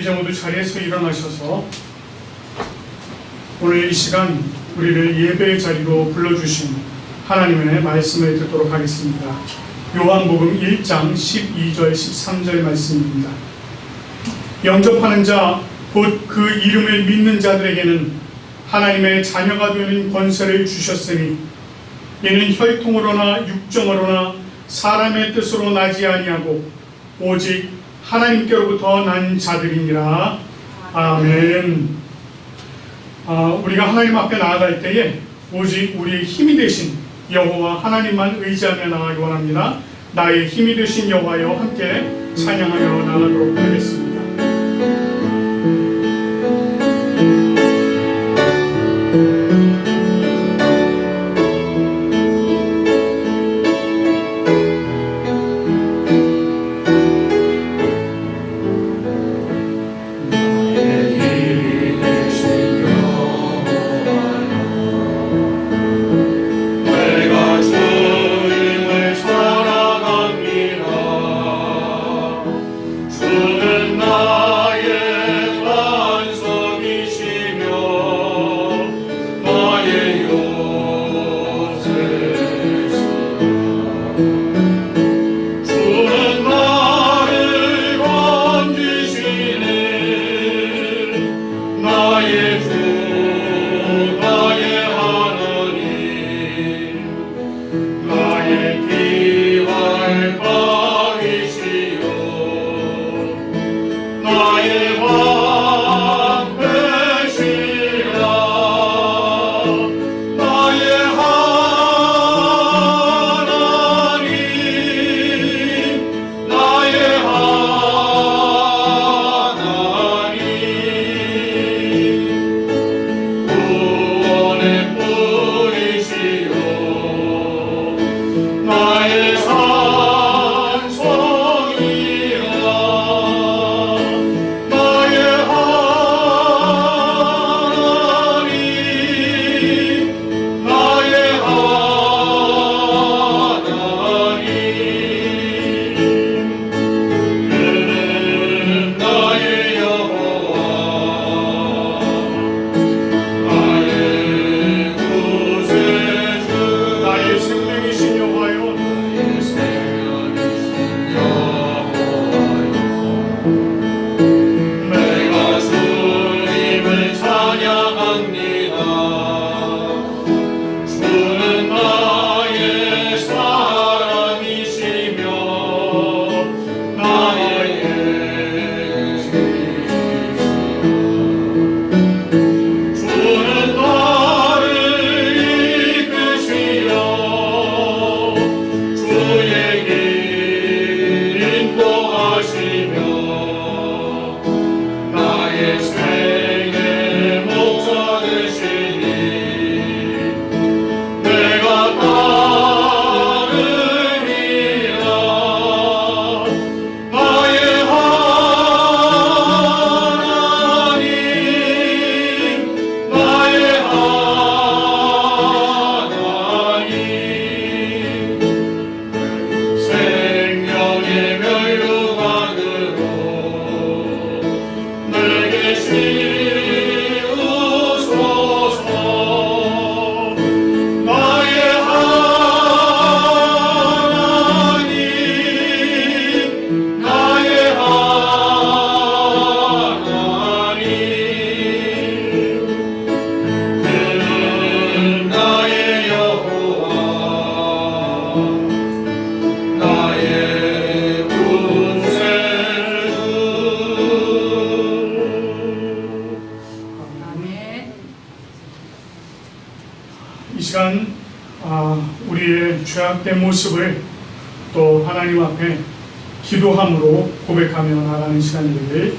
이제 모두 자리에서 일어나셔서 오늘 이 시간 우리를 예배의 자리로 불러주신 하나님의 말씀을 듣도록 하겠습니다. 요한복음 1장 12절 13절 말씀입니다. 영접하는 자 곧 그 이름을 믿는 자들에게는 하나님의 자녀가 되는 권세를 주셨으니 이는 혈통으로나 육정으로나 사람의 뜻으로 나지 아니하고 오직 하나님께로부터 난 자들이니라. 아멘. 우리가 하나님 앞에 나아갈 때에 오직 우리의 힘이 되신 여호와 하나님만 의지하며 나아가기 원합니다. 나의 힘이 되신 여호와여 함께 찬양하며 나아가도록 하겠습니다. 이 시간 우리의 죄악된 모습을 또 하나님 앞에 기도함으로 고백하며 나가는 시간이 되길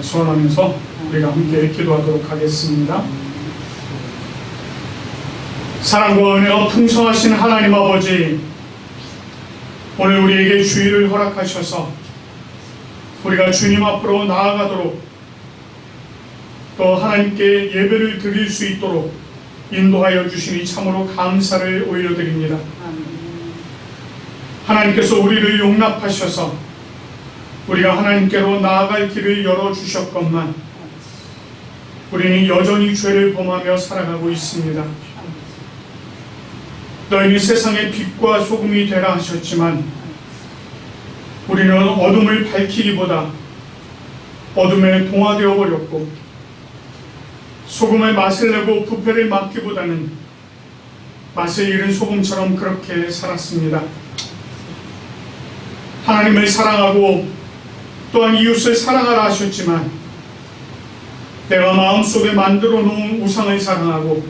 소원하면서 우리가 함께 기도하도록 하겠습니다. 사랑과 은혜가 풍성하신 하나님 아버지, 오늘 우리에게 주의를 허락하셔서 우리가 주님 앞으로 나아가도록 또 하나님께 예배를 드릴 수 있도록 인도하여 주시니 참으로 감사를 올려드립니다. 하나님께서 우리를 용납하셔서 우리가 하나님께로 나아갈 길을 열어주셨건만 우리는 여전히 죄를 범하며 살아가고 있습니다. 너희는 세상의 빛과 소금이 되라 하셨지만 우리는 어둠을 밝히기보다 어둠에 동화되어 버렸고, 소금의 맛을 내고 부패를 막기보다는 맛을 잃은 소금처럼 그렇게 살았습니다. 하나님을 사랑하고 또한 이웃을 사랑하라 하셨지만 내가 마음속에 만들어 놓은 우상을 사랑하고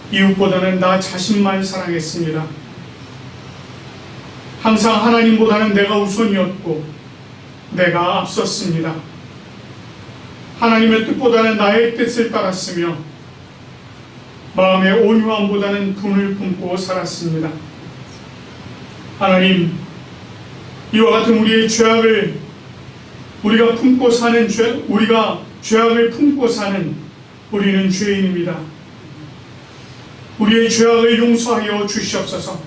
이웃보다는 나 자신만 사랑했습니다. 항상 하나님보다는 내가 우선이었고 내가 앞섰습니다. 하나님의 뜻보다는 나의 뜻을 따랐으며 마음의 온유함보다는 분을 품고 살았습니다. 하나님, 이와 같은 우리의 죄악을 우리가 죄악을 품고 사는 우리는 죄인입니다. 우리의 죄악을 용서하여 주시옵소서.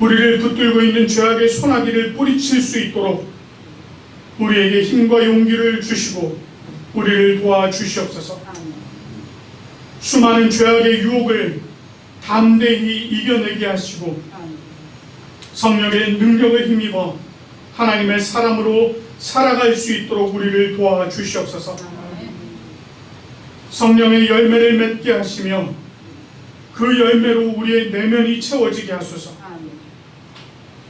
우리를 붙들고 있는 죄악의 소나기를 뿌리칠 수 있도록 우리에게 힘과 용기를 주시고 우리를 도와주시옵소서. 수많은 죄악의 유혹을 담대히 이겨내게 하시고 성령의 능력을 힘입어 하나님의 사람으로 살아갈 수 있도록 우리를 도와주시옵소서. 성령의 열매를 맺게 하시며 그 열매로 우리의 내면이 채워지게 하소서.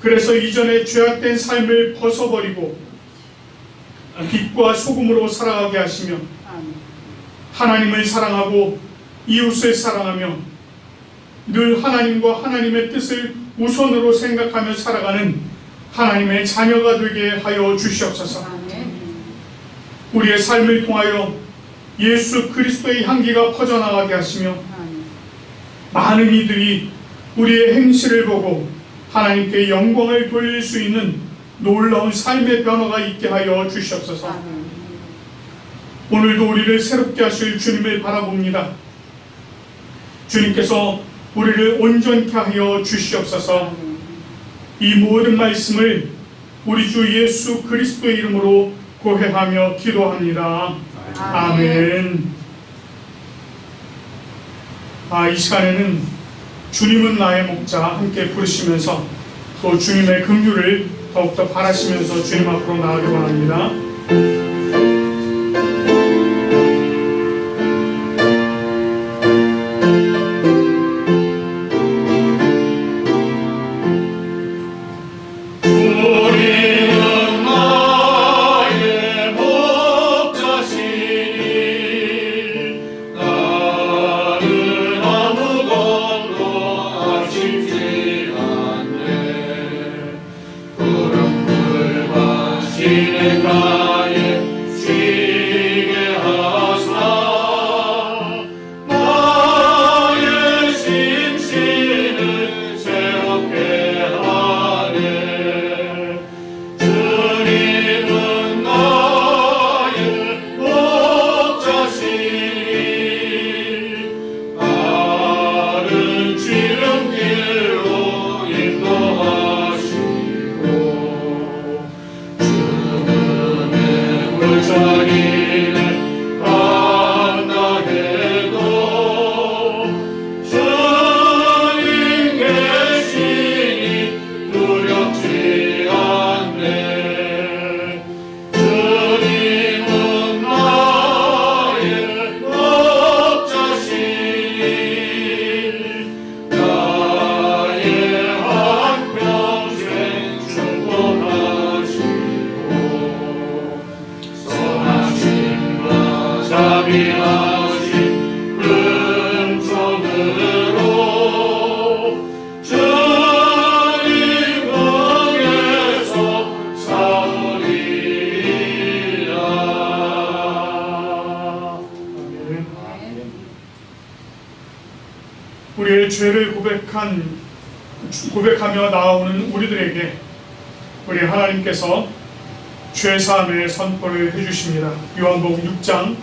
그래서 이전에 죄악된 삶을 벗어버리고 빛과 소금으로 살아가게 하시며 하나님을 사랑하고 이웃을 사랑하며 늘 하나님과 하나님의 뜻을 우선으로 생각하며 살아가는 하나님의 자녀가 되게 하여 주시옵소서. 우리의 삶을 통하여 예수 그리스도의 향기가 퍼져나가게 하시며 많은 이들이 우리의 행실을 보고 하나님께 영광을 돌릴 수 있는 놀라운 삶의 변화가 있게 하여 주시옵소서. 오늘도 우리를 새롭게 하실 주님을 바라봅니다. 주님께서 우리를 온전케 하여 주시옵소서. 이 모든 말씀을 우리 주 예수 그리스도의 이름으로 고해하며 기도합니다. 아멘. 이 시간에는 주님은 나의 목자 함께 부르시면서 또 주님의 긍휼을 더욱더 바라시면서 주님 앞으로 나아가기 바랍니다. 우리의 죄를 고백하며 나오는 우리들에게 우리 하나님께서 죄사함의 선포를 해주십니다. 요한복음 6장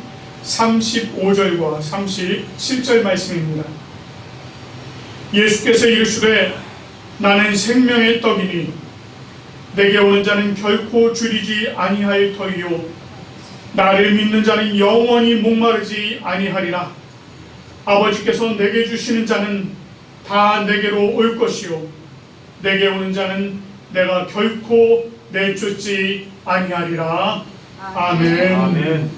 35절과 37절 말씀입니다. 예수께서 이르시되 나는 생명의 떡이니 내게 오는 자는 결코 줄이지 아니할 터이요 나를 믿는 자는 영원히 목마르지 아니하리라. 아버지께서 내게 주시는 자는 다 내게로 올 것이요 내게 오는 자는 내가 결코 내쫓지 아니하리라. 아멘. 아멘.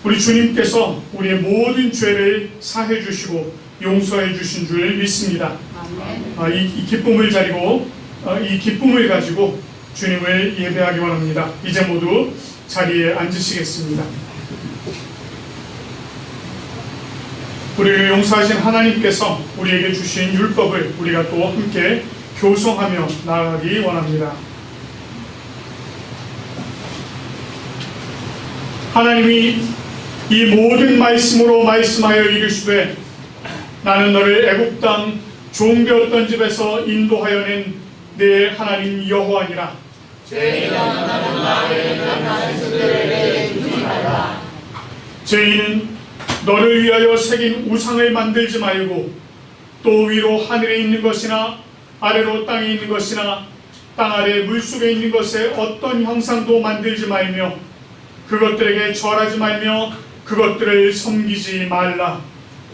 우리 주님께서 우리의 모든 죄를 사해 주시고 용서해 주신 줄 믿습니다. 이 기쁨을 가지고 주님을 예배하기 원합니다. 이제 모두 자리에 앉으시겠습니다. 우리를 용서하신 하나님께서 우리에게 주신 율법을 우리가 또 함께 교송하며 나아가기 원합니다. 하나님이 이 모든 말씀으로 말씀하여 이르시되 나는 너를 애굽 땅 종되었던 집에서 인도하여 낸 내 하나님 여호와니라. 죄인은 너를 위하여 새긴 우상을 만들지 말고 또 위로 하늘에 있는 것이나 아래로 땅에 있는 것이나 땅 아래 물속에 있는 것에 어떤 형상도 만들지 말며 그것들에게 절하지 말며 그것들을 섬기지 말라.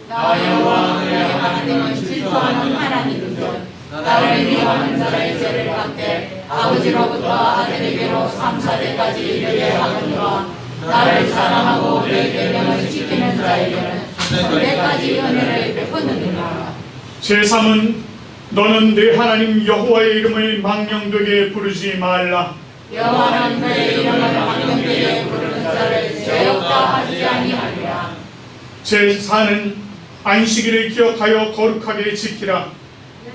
나 여호와 너의 하나님은 질투하는 하나님이며 나를 미워하는 자의 죄를 갚되 아버지로부터 아들에게로 3, 4대까지 이르게 하거니와 나를 사랑하고 내 계명을 지키는 자에게는 3대까지 은혜를 베푸느니라. 제3은 너는 내 하나님 여호와의 이름을 망령되게 부르지 말라. 여호와는 그의 이름을 망령되게 부르는 자를 죄 없다 하지 아니하리라. 제4는 안식일을 기억하여 거룩하게 지키라.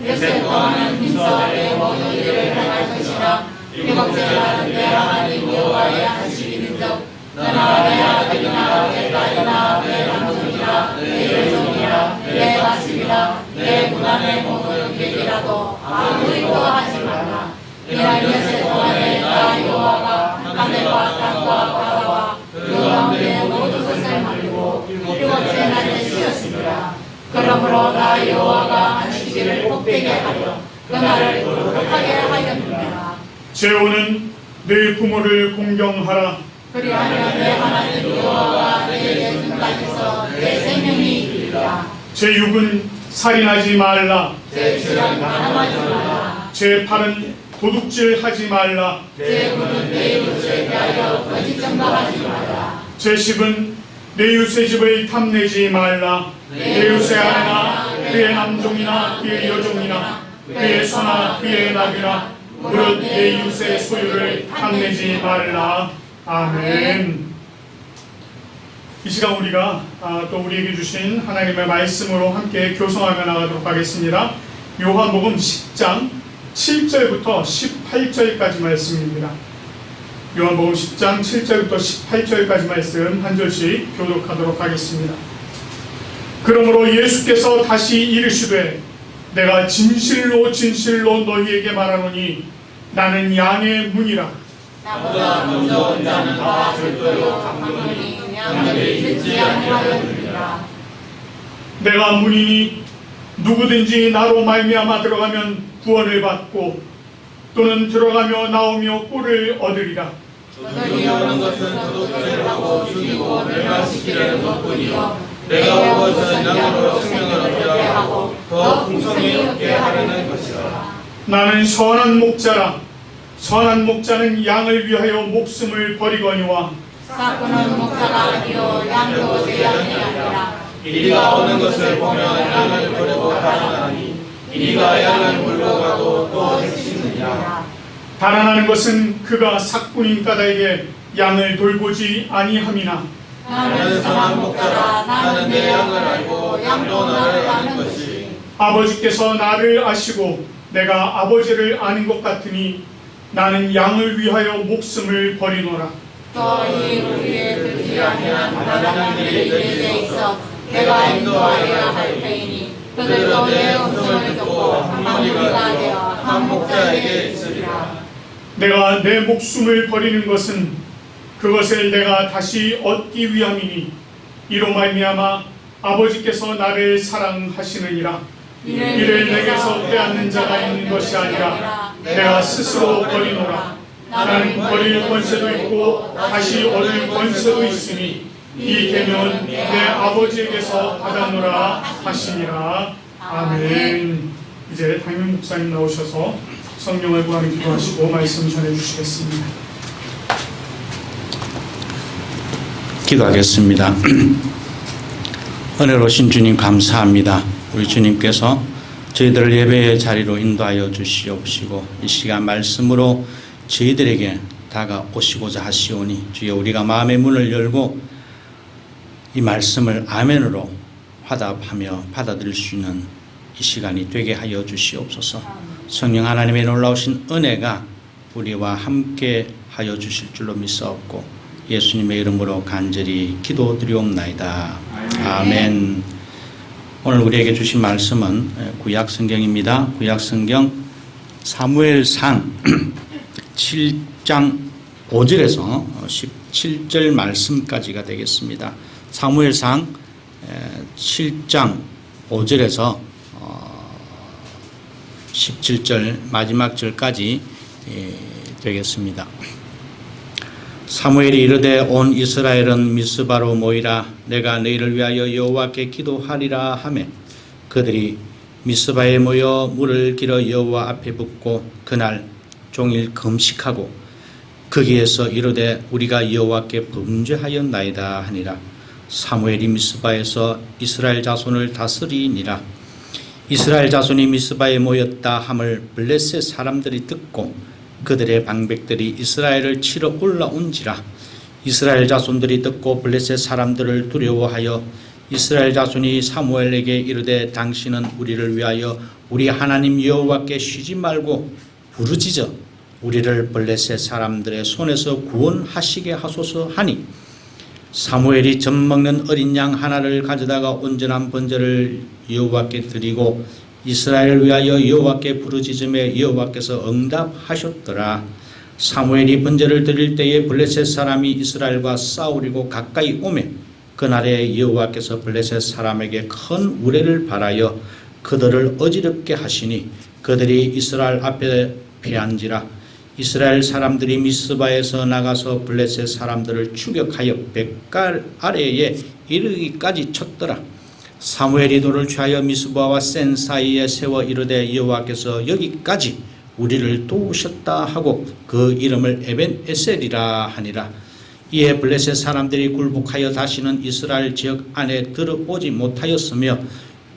엿새 동안은 힘써하되 모든 일을 행할 것이나 일곱째 날은 내 하나님 여호와의 안식일인즉 너나 내 아들이나 내 딸이나 내 남종이나 내 여종이나 내 가축이나 내 문안의 모든 객이라도 아무 일도 하지 말라. 이날 엿새 동안에 나 여호와가 하늘과 땅과 바다와 그 가운데 모든 것을 만들고 일곱째 날에 쉬었습니다. 그러므로 나 여호와가 안식일을 복되게 하려 그날을 거룩하게 하였느니라. 제5는 내 부모를 공경하라. 그리하면 내 하나님 여호와가 내게 준 땅에서 내 생명이 이르리라. 제6은 살인하지 말라. 제7은 가늠하지 말라. 제8은 도둑질하지 말라. 제9는 내 이웃에 대하여 거짓 증거하지 말라. 제10은 내 이웃의 집을 탐내지 말라. 내 이웃의 아내나 그의 남종이나 그의 여종이나 그의 소나 그의 낙이나 무릇 내 이웃의 소유를 탐내지 말라. 아멘. 이 시간 우리가 또 우리에게 주신 하나님의 말씀으로 함께 교송하며 나가도록 하겠습니다. 요한복음 10장 7절부터 18절까지 말씀입니다. 요한복음 10장 7절부터 18절까지 말씀 한 절씩 교독하도록 하겠습니다. 그러므로 예수께서 다시 이르시되 내가 진실로 진실로 너희에게 말하노니 나는 양의 문이라. 나보다 먼저 온 자는 다 절도요 강문이 양들이 듣지 아니하였느니라. 내가 문이니 누구든지 나로 말미암아 들어가면 구원을 받고 또는 들어가며 나오며 꿀을 얻으리라. 너희 오는 것은 도둑질을 하고 죽이고 멸망시키려는 것뿐이요 내가 온 것은 양으로 생명을 얻게 하고 더 풍성히 얻게 하려는 것이라. 나는 선한 목자라. 선한 목자는 양을 위하여 목숨을 버리거니와 사꾼은 목자가 아니요 양도 제 양이 아니라. 이리가 오는 것을 보면 양을 버리고 달아나니 이리가 양을 물러가고 또 해치느니라. 달아나는 것은 그가 삭군인 까닭에 양을 돌보지 아니함이나 나는 선한 목자라. 나는 내 양을 알고 양도 나를 아는 것이. 아버지께서 나를 아시고 내가 아버지를 아는 것 같으니 나는 양을 위하여 목숨을 버리노라. 또이 우리의 듣지 아니한 다른 양들이 내게 있어 내가 인도하여야 할 터이니 그들도 내 음성을 듣고 한 무리가 되어 한 목자에게 있으리라. 내가 내 목숨을 버리는 것은 그것을 내가 다시 얻기 위함이니 이로 말미암아 아버지께서 나를 사랑하시느니라. 이를 내게서 빼앗는 자가 있는 것이 아니라 내가 스스로 버리노라. 나는 버릴 권세도 있고 다시 얻을 권세도 있으니 이 계명은 내 아버지에게서 받았노라 하시니라. 아멘. 이제 당임 목사님 나오셔서 성령을 구하는 기도하시고 말씀 전해주시겠습니다. 기도하겠습니다. 은혜로우신 주님 감사합니다. 우리 주님께서 저희들을 예배의 자리로 인도하여 주시옵시고 이 시간 말씀으로 저희들에게 다가오시고자 하시오니 주여 우리가 마음의 문을 열고 이 말씀을 아멘으로 화답하며 받아들일 수 있는 이 시간이 되게 하여 주시옵소서. 성령 하나님의 놀라우신 은혜가 우리와 함께 하여 주실 줄로 믿사옵고 예수님의 이름으로 간절히 기도드리옵나이다. 아멘. 오늘 우리에게 주신 말씀은 구약성경입니다. 구약성경 사무엘상 7장 5절에서 17절 말씀까지가 되겠습니다. 사무엘상 7장 5절에서 17절 마지막 절까지 되겠습니다. 사무엘이 이르되 온 이스라엘은 미스바로 모이라. 내가 너희를 위하여 여호와께 기도하리라 하매 그들이 미스바에 모여 물을 길어 여호와 앞에 붓고 그날 종일 금식하고 거기에서 이르되 우리가 여호와께 범죄하였나이다 하니라. 사무엘이 미스바에서 이스라엘 자손을 다스리니라. 이스라엘 자손이 미스바에 모였다 함을 블레셋 사람들이 듣고 그들의 방백들이 이스라엘을 치러 올라온지라. 이스라엘 자손들이 듣고 블레셋 사람들을 두려워하여 이스라엘 자손이 사무엘에게 이르되 당신은 우리를 위하여 우리 하나님 여호와께 쉬지 말고 부르짖어 우리를 블레셋 사람들의 손에서 구원하시게 하소서 하니 사무엘이 젖 먹는 어린 양 하나를 가져다가 온전한 번제를 여호와께 드리고 이스라엘을 위하여 여호와께 부르짖음에 여호와께서 응답하셨더라. 사무엘이 번제를 드릴 때에 블레셋 사람이 이스라엘과 싸우리고 가까이 오매 그날에 여호와께서 블레셋 사람에게 큰 우레를 발하여 그들을 어지럽게 하시니 그들이 이스라엘 앞에 패한지라. 이스라엘 사람들이 미스바에서 나가서 블레셋 사람들을 추격하여 뱃갈 아래에 이르기까지 쳤더라. 사무엘이 돌을 취하여 미스바와 센 사이에 세워 이르되 여호와께서 여기까지 우리를 도우셨다 하고 그 이름을 에벤에셀이라 하니라. 이에 블레셋 사람들이 굴복하여 다시는 이스라엘 지역 안에 들어오지 못하였으며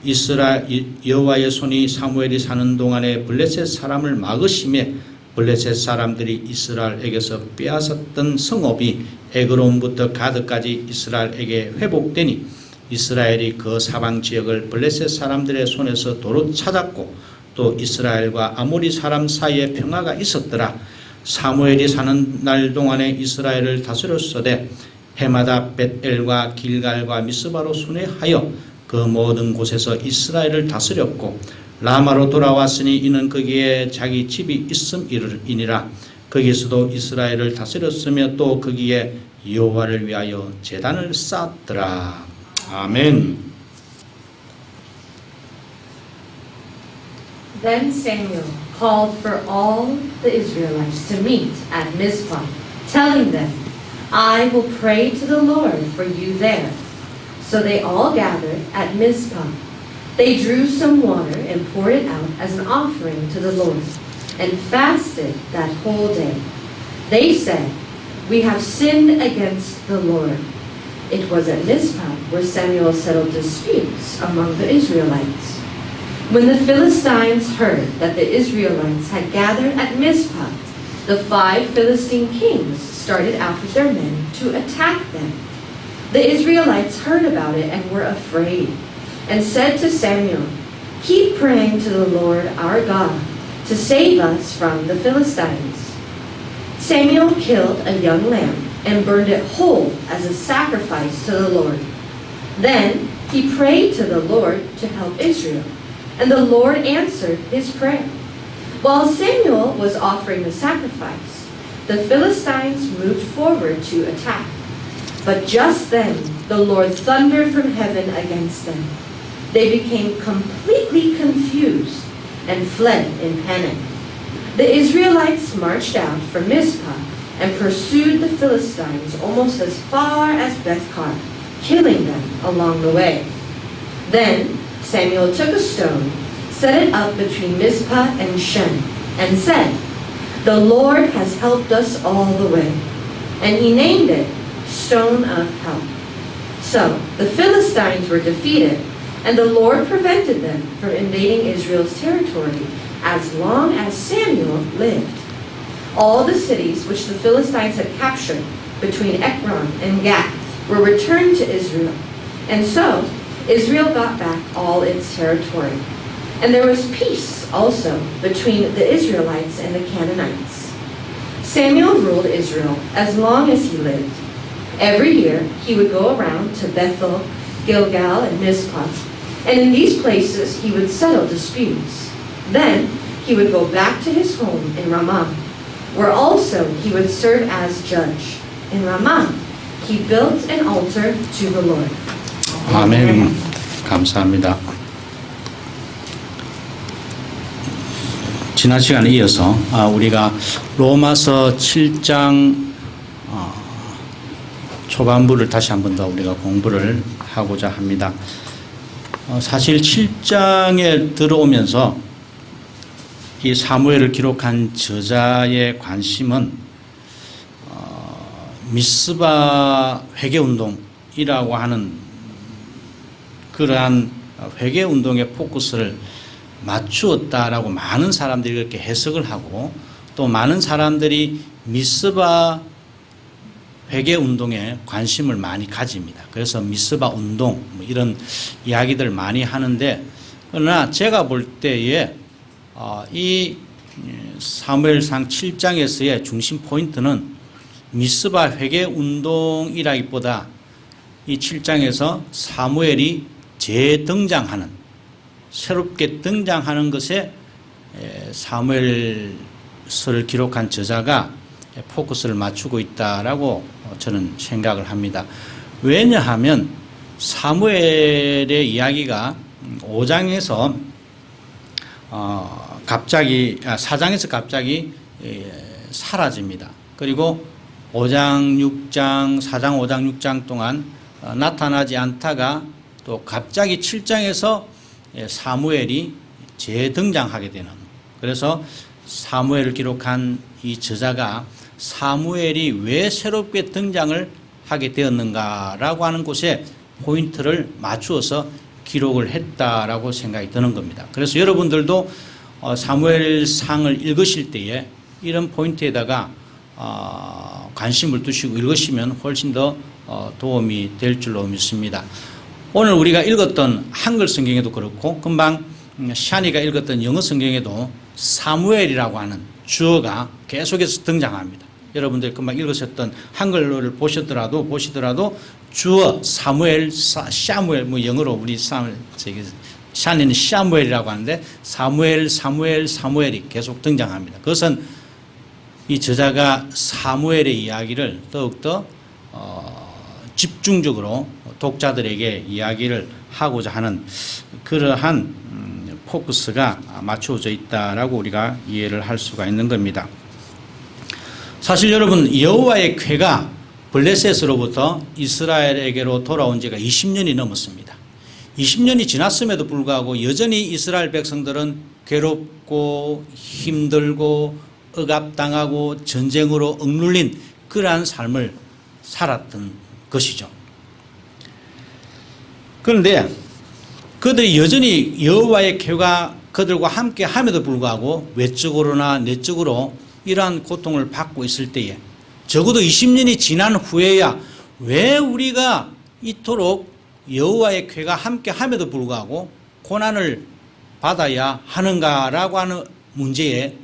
이스라엘 여호와의 손이 사무엘이 사는 동안에 블레셋 사람을 막으심에 블레셋 사람들이 이스라엘에게서 빼앗았던 성읍이 에그론부터 가드까지 이스라엘에게 회복되니 이스라엘이 그 사방 지역을 블레셋 사람들의 손에서 도로 찾았고 또 이스라엘과 아모리 사람 사이에 평화가 있었더라. 사무엘이 사는 날 동안에 이스라엘을 다스렸으되 해마다 벳엘과 길갈과 미스바로 순회하여 그 모든 곳에서 이스라엘을 다스렸고 라마로 돌아왔으니 이는 거기에 자기 집이 있음이니라. 거기서도 이스라엘을 다스렸으며 또 거기에 여호와를 위하여 제단을 쌓았더라. 아멘. Then Samuel called for all the Israelites to meet at Mizpah, telling them, I will pray to the Lord for you there. So they all gathered at Mizpah. They drew some water and poured it out as an offering to the Lord, and fasted that whole day. They said, We have sinned against the Lord. It was at Mizpah where Samuel settled disputes among the Israelites. When the Philistines heard that the Israelites had gathered at Mizpah, the 5 Philistine kings started out with their men to attack them. The Israelites heard about it and were afraid, and said to Samuel, Keep praying to the Lord our God to save us from the Philistines. Samuel killed a young lamb and burned it whole as a sacrifice to the Lord. Then he prayed to the Lord to help Israel, and the Lord answered his prayer. While Samuel was offering the sacrifice, the Philistines moved forward to attack. But just then the Lord thundered from heaven against them. They became completely confused and fled in panic. The Israelites marched out from Mizpah and pursued the Philistines almost as far as Bethkar, killing them along the way. Then Samuel took a stone, set it up between Mizpah and Shen, and said, "The Lord has helped us all the way." And he named it Stone of Help. So the Philistines were defeated, and the Lord prevented them from invading Israel's territory as long as Samuel lived. All the cities which the Philistines had captured between Ekron and Gath were returned to Israel. And so Israel got back all its territory. And there was peace also between the Israelites and the Canaanites. Samuel ruled Israel as long as he lived. Every year he would go around to Bethel, Gilgal, and Mizpah, and in these places he would settle disputes. Then he would go back to his home in Ramah, where also he would serve as judge. In Ramah, he built an altar to the Lord. 아멘. 감사합니다. 지난 시간에 이어서 우리가 로마서 7장 초반부를 다시 한 번 더 우리가 공부를 하고자 합니다. 사실 7장에 들어오면서 이 사무엘을 기록한 저자의 관심은 미스바 회개운동이라고 하는 그러한 회개운동의 포커스를 맞추었다라고 많은 사람들이 그렇게 해석을 하고, 또 많은 사람들이 미스바 회개운동에 관심을 많이 가집니다. 그래서 미스바 운동 이런 이야기들 많이 하는데, 그러나 제가 볼 때에 이 사무엘상 7장에서의 중심 포인트는 미스바 회개운동이라기보다 이 7장에서 사무엘이 재등장하는, 새롭게 등장하는 것에 사무엘서를 기록한 저자가 포커스를 맞추고 있다라고 저는 생각을 합니다. 왜냐하면 사무엘의 이야기가 5장에서 갑자기 4장에서 갑자기 사라집니다. 그리고 5장, 6장, 4장, 5장, 6장 동안 나타나지 않다가 또 갑자기 7장에서 사무엘이 재등장하게 되는, 그래서 사무엘을 기록한 이 저자가 사무엘이 왜 새롭게 등장을 하게 되었는가라고 하는 곳에 포인트를 맞추어서 기록을 했다라고 생각이 드는 겁니다. 그래서 여러분들도 사무엘상을 읽으실 때에 이런 포인트에다가 관심을 두시고 읽으시면 훨씬 더 도움이 될 줄로 믿습니다. 오늘 우리가 읽었던 한글 성경에도 그렇고 금방 샤니가 읽었던 영어 성경에도 사무엘이라고 하는 주어가 계속해서 등장합니다. 여러분들 금방 읽으셨던 한글로를 보시더라도 주어 사무엘, 샤무엘, 뭐 영어로 우리 샤니는 샤무엘이라고 하는데 사무엘이 계속 등장합니다. 그것은 이 저자가 사무엘의 이야기를 더욱더 집중적으로 독자들에게 이야기를 하고자 하는 그러한 포커스가 맞춰져 있다라고 우리가 이해를 할 수가 있는 겁니다. 사실 여러분, 여호와의 궤가 블레셋으로부터 이스라엘에게로 돌아온 지가 20년이 넘었습니다. 20년이 지났음에도 불구하고 여전히 이스라엘 백성들은 괴롭고 힘들고 억압당하고 전쟁으로 억눌린 그러한 삶을 살았던 것이죠. 그런데 그들이 여전히 여호와의 궤가 그들과 함께 함에도 불구하고 외적으로나 내적으로 이러한 고통을 받고 있을 때에, 적어도 20년이 지난 후에야 왜 우리가 이토록 여호와의 궤가 함께 함에도 불구하고 고난을 받아야 하는가라고 하는 문제에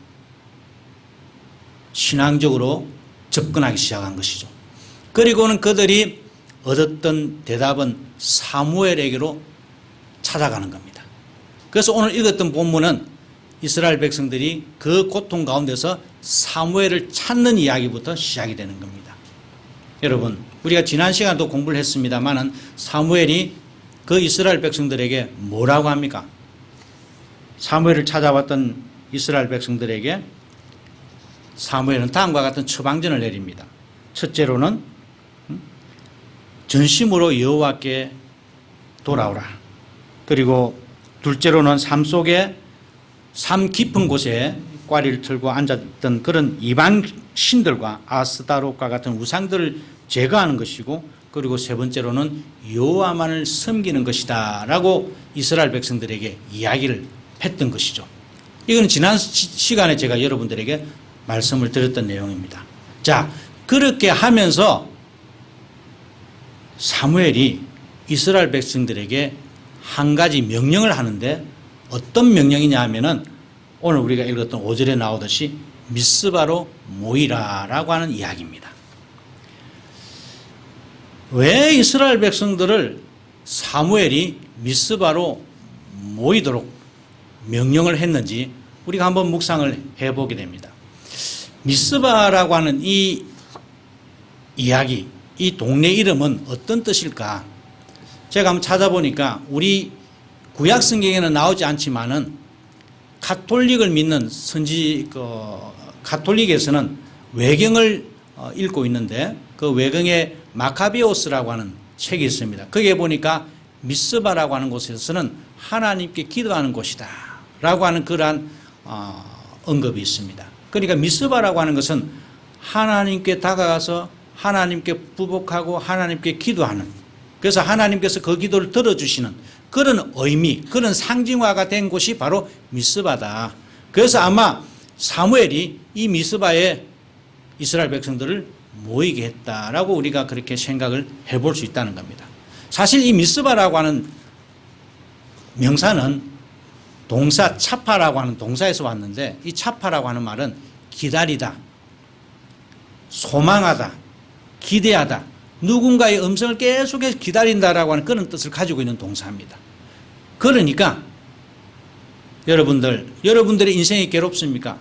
신앙적으로 접근하기 시작한 것이죠. 그리고는 그들이 얻었던 대답은 사무엘에게로 찾아가는 겁니다. 그래서 오늘 읽었던 본문은 이스라엘 백성들이 그 고통 가운데서 사무엘을 찾는 이야기부터 시작이 되는 겁니다. 여러분, 우리가 지난 시간도 공부를 했습니다마는 사무엘이 그 이스라엘 백성들에게 뭐라고 합니까? 사무엘을 찾아왔던 이스라엘 백성들에게 사무엘은 다음과 같은 처방전을 내립니다. 첫째로는 전심으로 여호와께 돌아오라. 그리고 둘째로는 삶 깊은 곳에 꽈리를 틀고 앉았던 그런 이방 신들과 아스타롯과 같은 우상들을 제거하는 것이고, 그리고 세 번째로는 여호와만을 섬기는 것이다 라고 이스라엘 백성들에게 이야기를 했던 것이죠. 이건 지난 시간에 제가 여러분들에게 말씀을 드렸던 내용입니다. 자, 그렇게 하면서 사무엘이 이스라엘 백성들에게 한 가지 명령을 하는데, 어떤 명령이냐 하면은 오늘 우리가 읽었던 5절에 나오듯이 미스바로 모이라 라고 하는 이야기입니다. 왜 이스라엘 백성들을 사무엘이 미스바로 모이도록 명령을 했는지 우리가 한번 묵상을 해보게 됩니다. 미스바라고 하는 이 이야기, 이 동네 이름은 어떤 뜻일까? 제가 한번 찾아보니까 우리 구약 성경에는 나오지 않지만은 가톨릭을 믿는 가톨릭에서는 외경을 읽고 있는데, 그 외경에 마카베오스라고 하는 책이 있습니다. 거기에 보니까 미스바라고 하는 곳에서는 하나님께 기도하는 곳이다 라고 하는 그러한 언급이 있습니다. 그러니까 미스바라고 하는 것은 하나님께 다가가서 하나님께 부복하고 하나님께 기도하는, 그래서 하나님께서 그 기도를 들어주시는 그런 의미, 그런 상징화가 된 곳이 바로 미스바다. 그래서 아마 사무엘이 이 미스바에 이스라엘 백성들을 모이게 했다라고 우리가 그렇게 생각을 해볼 수 있다는 겁니다. 사실 이 미스바라고 하는 명사는 동사 차파라고 하는 동사에서 왔는데, 이 차파라고 하는 말은 기다리다, 소망하다, 기대하다, 누군가의 음성을 계속해서 기다린다라고 하는 그런 뜻을 가지고 있는 동사입니다. 그러니까 여러분들의 인생이 괴롭습니까?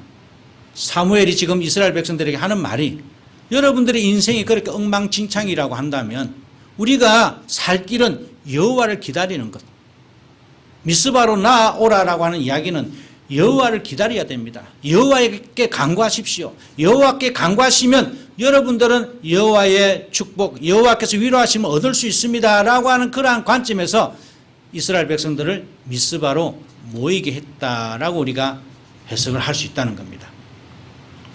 사무엘이 지금 이스라엘 백성들에게 하는 말이, 여러분들의 인생이 그렇게 엉망진창이라고 한다면 우리가 살 길은 여호와를 기다리는 것, 미스바로 나아오라라고 하는 이야기는 여호와를 기다려야 됩니다. 여호와에게 간구하십시오. 여호와께 간구하시면 여러분들은 여호와의 축복, 여호와께서 위로하시면 얻을 수 있습니다 라고 하는 그러한 관점에서 이스라엘 백성들을 미스바로 모이게 했다라고 우리가 해석을 할 수 있다는 겁니다.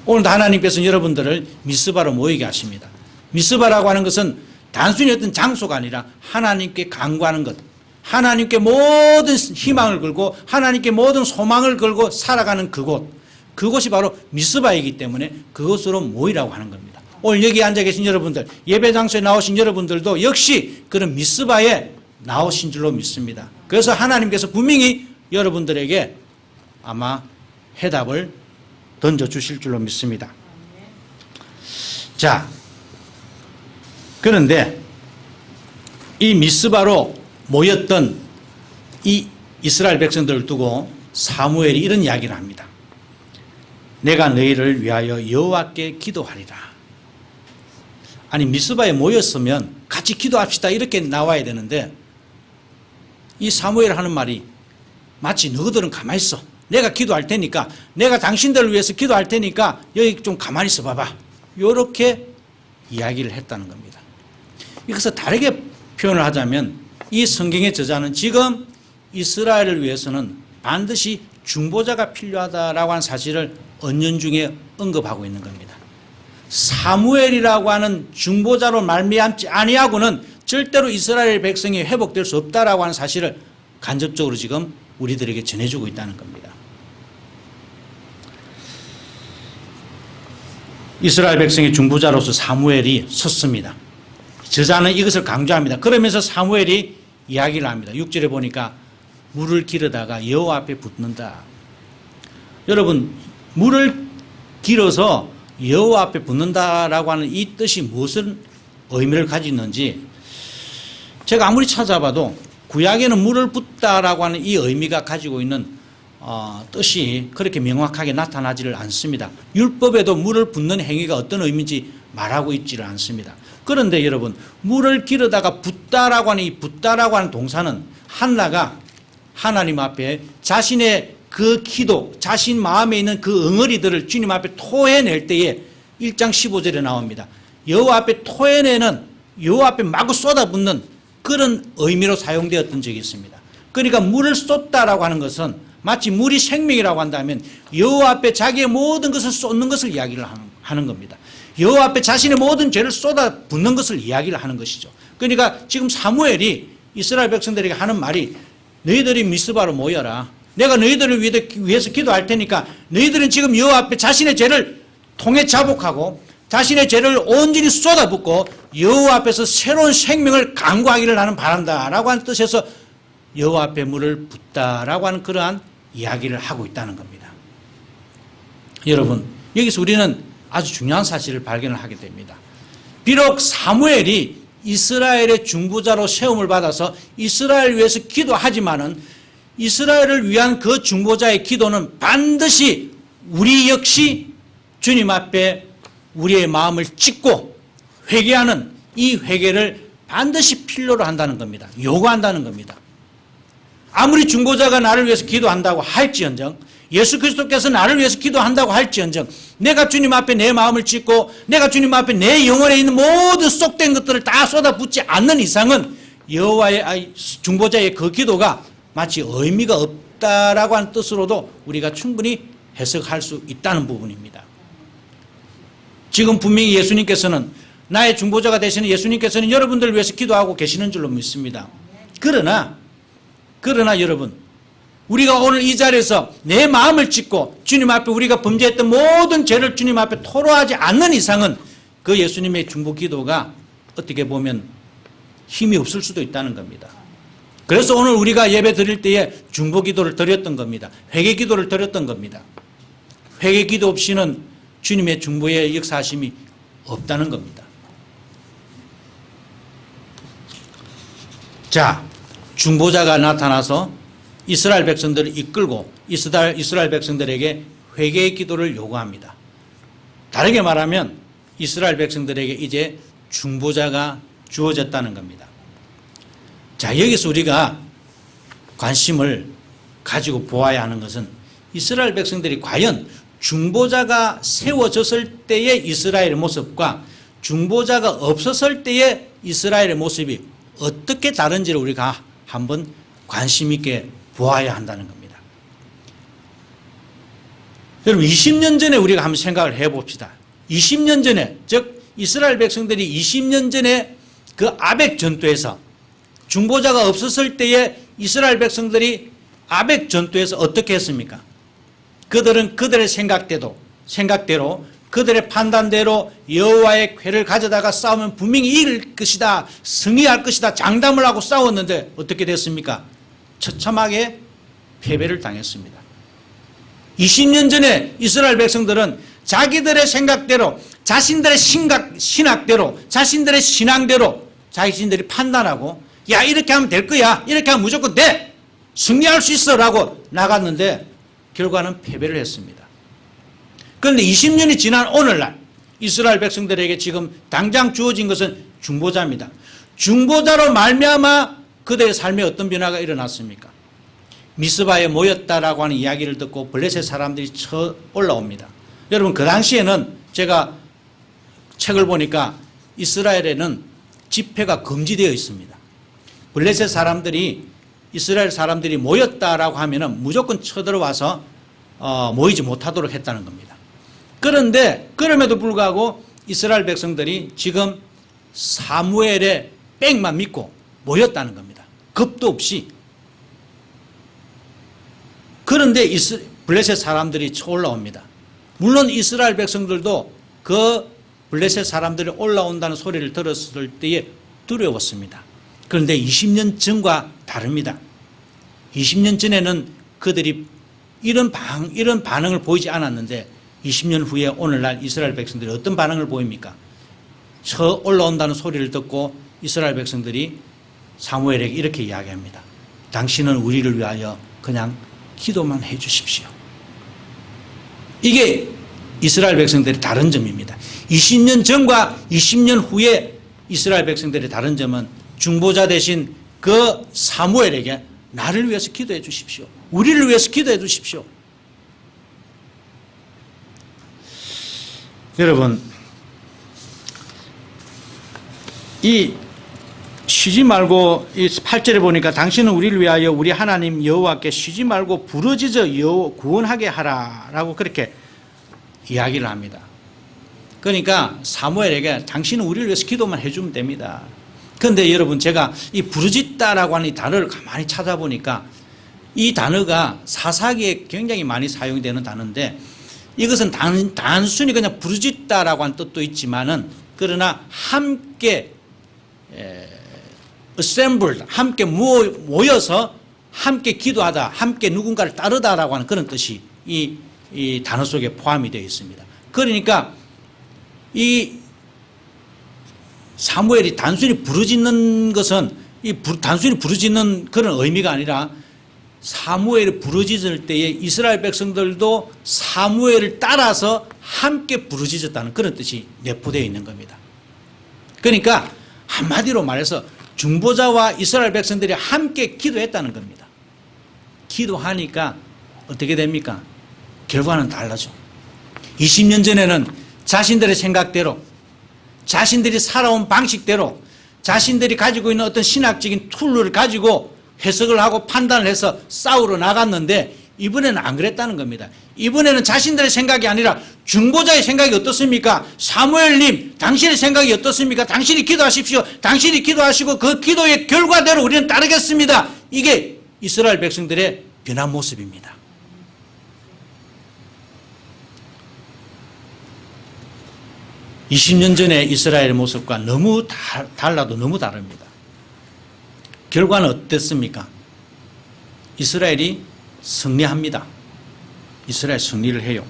오늘도 하나님께서는 여러분들을 미스바로 모이게 하십니다. 미스바라고 하는 것은 단순히 어떤 장소가 아니라 하나님께 간구하는 것, 하나님께 모든 희망을 걸고 하나님께 모든 소망을 걸고 살아가는 그곳이 바로 미스바이기 때문에 그곳으로 모이라고 하는 겁니다. 오늘 여기 앉아 계신 여러분들, 예배 장소에 나오신 여러분들도 역시 그런 미스바에 나오신 줄로 믿습니다. 그래서 하나님께서 분명히 여러분들에게 아마 해답을 던져주실 줄로 믿습니다. 자, 그런데 이 미스바로 모였던 이 이스라엘 백성들을 두고 사무엘이 이런 이야기를 합니다. 내가 너희를 위하여 여호와께 기도하리라. 아니, 미스바에 모였으면 같이 기도합시다 이렇게 나와야 되는데, 이 사무엘 하는 말이 마치 너희들은 가만히 있어, 내가 기도할 테니까, 내가 당신들을 위해서 기도할 테니까 여기 좀 가만히 있어 봐봐, 이렇게 이야기를 했다는 겁니다. 이것을 다르게 표현을 하자면 이 성경의 저자는 지금 이스라엘을 위해서는 반드시 중보자가 필요하다라고 하는 사실을 은연중에 언급하고 있는 겁니다. 사무엘이라고 하는 중보자로 말미암지 아니하고는 절대로 이스라엘 백성이 회복될 수 없다라고 하는 사실을 간접적으로 지금 우리들에게 전해주고 있다는 겁니다. 이스라엘 백성의 중보자로서 사무엘이 섰습니다. 저자는 이것을 강조합니다. 그러면서 사무엘이 이야기를 합니다. 6절에 보니까 물을 기르다가 여호와 앞에 붙는다. 여러분, 물을 길어서 여호와 앞에 붙는다라고 하는 이 뜻이 무슨 의미를 가지는지 제가 아무리 찾아봐도 구약에는 물을 붓다라고 하는 이 의미가 가지고 있는 뜻이 그렇게 명확하게 나타나지를 않습니다. 율법에도 물을 붓는 행위가 어떤 의미인지 말하고 있지를 않습니다. 그런데 여러분, 물을 기르다가 붓다라고 하는 이 붓다라고 하는 동사는 한나가 하나님 앞에 자신의 그 기도, 자신 마음에 있는 그 응어리들을 주님 앞에 토해낼 때에 1장 15절에 나옵니다. 여호와 앞에 토해내는, 여호와 앞에 마구 쏟아붓는 그런 의미로 사용되었던 적이 있습니다. 그러니까 물을 쏟다라고 하는 것은 마치 물이 생명이라고 한다면 여호와 앞에 자기의 모든 것을 쏟는 것을 이야기를 하는 겁니다. 여호와 앞에 자신의 모든 죄를 쏟아붓는 것을 이야기를 하는 것이죠. 그러니까 지금 사무엘이 이스라엘 백성들에게 하는 말이 너희들이 미스바로 모여라. 내가 너희들을 위해서 기도할 테니까 너희들은 지금 여호와 앞에 자신의 죄를 통해 자복하고 자신의 죄를 온전히 쏟아붓고 여호와 앞에서 새로운 생명을 강구하기를 나는 바란다라고 하는 뜻에서 여호와 앞에 물을 붓다라고 하는 그러한 이야기를 하고 있다는 겁니다. 여러분, 여기서 우리는 아주 중요한 사실을 발견을 하게 됩니다. 비록 사무엘이 이스라엘의 중보자로 세움을 받아서 이스라엘을 위해서 기도하지만은 이스라엘을 위한 그 중보자의 기도는 반드시 우리 역시 주님 앞에 우리의 마음을 찢고 회개하는 이 회개를 반드시 필요로 한다는 겁니다. 요구한다는 겁니다. 아무리 중보자가 나를 위해서 기도한다고 할지언정, 예수 그리스도께서 나를 위해서 기도한다고 할지언정, 내가 주님 앞에 내 마음을 찢고 내가 주님 앞에 내 영혼에 있는 모든 쏙된 것들을 다 쏟아붓지 않는 이상은 여호와의 중보자의 그 기도가 마치 의미가 없다라고 하는 뜻으로도 우리가 충분히 해석할 수 있다는 부분입니다. 지금 분명히 예수님께서는, 나의 중보자가 되시는 예수님께서는 여러분들을 위해서 기도하고 계시는 줄로 믿습니다. 그러나 여러분, 우리가 오늘 이 자리에서 내 마음을 찢고 주님 앞에 우리가 범죄했던 모든 죄를 주님 앞에 토로하지 않는 이상은 그 예수님의 중보 기도가 어떻게 보면 힘이 없을 수도 있다는 겁니다. 그래서 오늘 우리가 예배 드릴 때에 중보 기도를 드렸던 겁니다. 회개 기도를 드렸던 겁니다. 회개 기도 없이는 주님의 중보의 역사하심이 없다는 겁니다. 자, 중보자가 나타나서 이스라엘 백성들을 이끌고 이스라엘 백성들에게 회개의 기도를 요구합니다. 다르게 말하면 이스라엘 백성들에게 이제 중보자가 주어졌다는 겁니다. 자, 여기서 우리가 관심을 가지고 보아야 하는 것은 이스라엘 백성들이 과연 중보자가 세워졌을 때의 이스라엘의 모습과 중보자가 없었을 때의 이스라엘의 모습이 어떻게 다른지를 우리가 한번 관심 있게 보아야 한다는 겁니다. 여러분, 20년 전에 우리가 한번 생각을 해봅시다. 20년 전에, 즉 이스라엘 백성들이 20년 전에 그 아벡 전투에서 중보자가 없었을 때에 이스라엘 백성들이 아벡 전투에서 어떻게 했습니까? 그들은 그들의 생각대로 그들의 판단대로 여호와의 궤를 가져다가 싸우면 분명히 이길 것이다, 승리할 것이다 장담을 하고 싸웠는데 어떻게 됐습니까? 처참하게 패배를 당했습니다. 20년 전에 이스라엘 백성들은 자기들의 생각대로, 자신들의 신학대로, 자신들의 신앙대로 자신들이 판단하고, 야, 이렇게 하면 될 거야, 이렇게 하면 무조건 돼, 승리할 수 있어 라고 나갔는데 결과는 패배를 했습니다. 그런데 20년이 지난 오늘날 이스라엘 백성들에게 지금 당장 주어진 것은 중보자입니다. 중보자로 말미암아 그들의 삶에 어떤 변화가 일어났습니까? 미스바에 모였다라고 하는 이야기를 듣고 블레셋 사람들이 쳐 올라옵니다. 여러분, 그 당시에는 제가 책을 보니까 이스라엘에는 집회가 금지되어 있습니다. 블레셋 사람들이, 이스라엘 사람들이 모였다라고 하면은 무조건 쳐들어와서 모이지 못하도록 했다는 겁니다. 그런데 그럼에도 불구하고 이스라엘 백성들이 지금 사무엘의 빽만 믿고 모였다는 겁니다. 겁도 없이. 그런데 블레셋 사람들이 쳐 올라옵니다. 물론 이스라엘 백성들도 그 블레셋 사람들이 올라온다는 소리를 들었을 때에 두려웠습니다. 그런데 20년 전과 다릅니다. 20년 전에는 그들이 이런 반응을 보이지 않았는데 20년 후에 오늘날 이스라엘 백성들이 어떤 반응을 보입니까? 쳐 올라온다는 소리를 듣고 이스라엘 백성들이 사무엘에게 이렇게 이야기합니다. 당신은 우리를 위하여 그냥 기도만 해 주십시오. 이게 이스라엘 백성들의 다른 점입니다. 20년 전과 20년 후에 이스라엘 백성들의 다른 점은 중보자 대신 그 사무엘에게 나를 위해서 기도해 주십시오, 우리를 위해서 기도해 주십시오. 여러분, 이 쉬지 말고 이 8절에 보니까 당신은 우리를 위하여 우리 하나님 여호와께 쉬지 말고 부르짖어 구원하게 하라라고 그렇게 이야기를 합니다. 그러니까 사무엘에게 당신은 우리를 위해서 기도만 해주면 됩니다. 그런데 여러분, 제가 이 부르짖다라고 하는 이 단어를 가만히 찾아보니까 이 단어가 사사기에 굉장히 많이 사용되는 단어인데, 이것은 단순히 그냥 부르짖다라고 하는 뜻도 있지만은, 그러나 함께 assembled, 함께 모여서 함께 기도하다, 함께 누군가를 따르다라고 하는 그런 뜻이 이 단어 속에 포함이 되어 있습니다. 그러니까 이 사무엘이 단순히 부르짖는 것은 단순히 부르짖는 그런 의미가 아니라, 사무엘이 부르짖을 때에 이스라엘 백성들도 사무엘을 따라서 함께 부르짖었다는 그런 뜻이 내포되어 있는 겁니다. 그러니까 한마디로 말해서 중보자와 이스라엘 백성들이 함께 기도했다는 겁니다. 기도하니까 어떻게 됩니까? 결과는 달라져. 20년 전에는 자신들의 생각대로, 자신들이 살아온 방식대로, 자신들이 가지고 있는 어떤 신학적인 툴을 가지고 해석을 하고 판단을 해서 싸우러 나갔는데, 이번에는 안 그랬다는 겁니다. 이번에는 자신들의 생각이 아니라 중보자의 생각이 어떻습니까? 사무엘님, 당신의 생각이 어떻습니까? 당신이 기도하십시오. 당신이 기도하시고 그 기도의 결과대로 우리는 따르겠습니다. 이게 이스라엘 백성들의 변한 모습입니다. (20년) 전의 이스라엘의 모습과 너무 달라도 너무 다릅니다. 결과는 어땠습니까? 이스라엘이 승리합니다. 이스라엘 승리를 해요.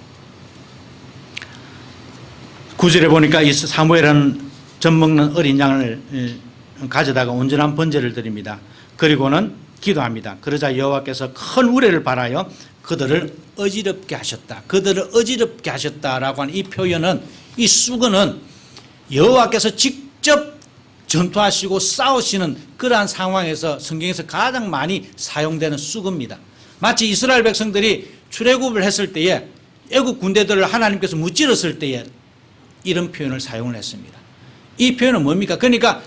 9절에 보니까 이 사무엘은 젖 먹는 어린 양을 가져다가 온전한 번제를 드립니다. 그리고는 기도합니다. 그러자 여호와께서 큰 우레를 발하여 그들을 어지럽게 하셨다. 그들을 어지럽게 하셨다라고 하는 이 표현은, 이 수건은 여호와께서 직접 전투하시고 싸우시는 그러한 상황에서 성경에서 가장 많이 사용되는 수건입니다. 마치 이스라엘 백성들이 출애굽을 했을 때에 애굽 군대들을 하나님께서 무찌렀을 때에 이런 표현을 사용을 했습니다. 이 표현은 뭡니까? 그러니까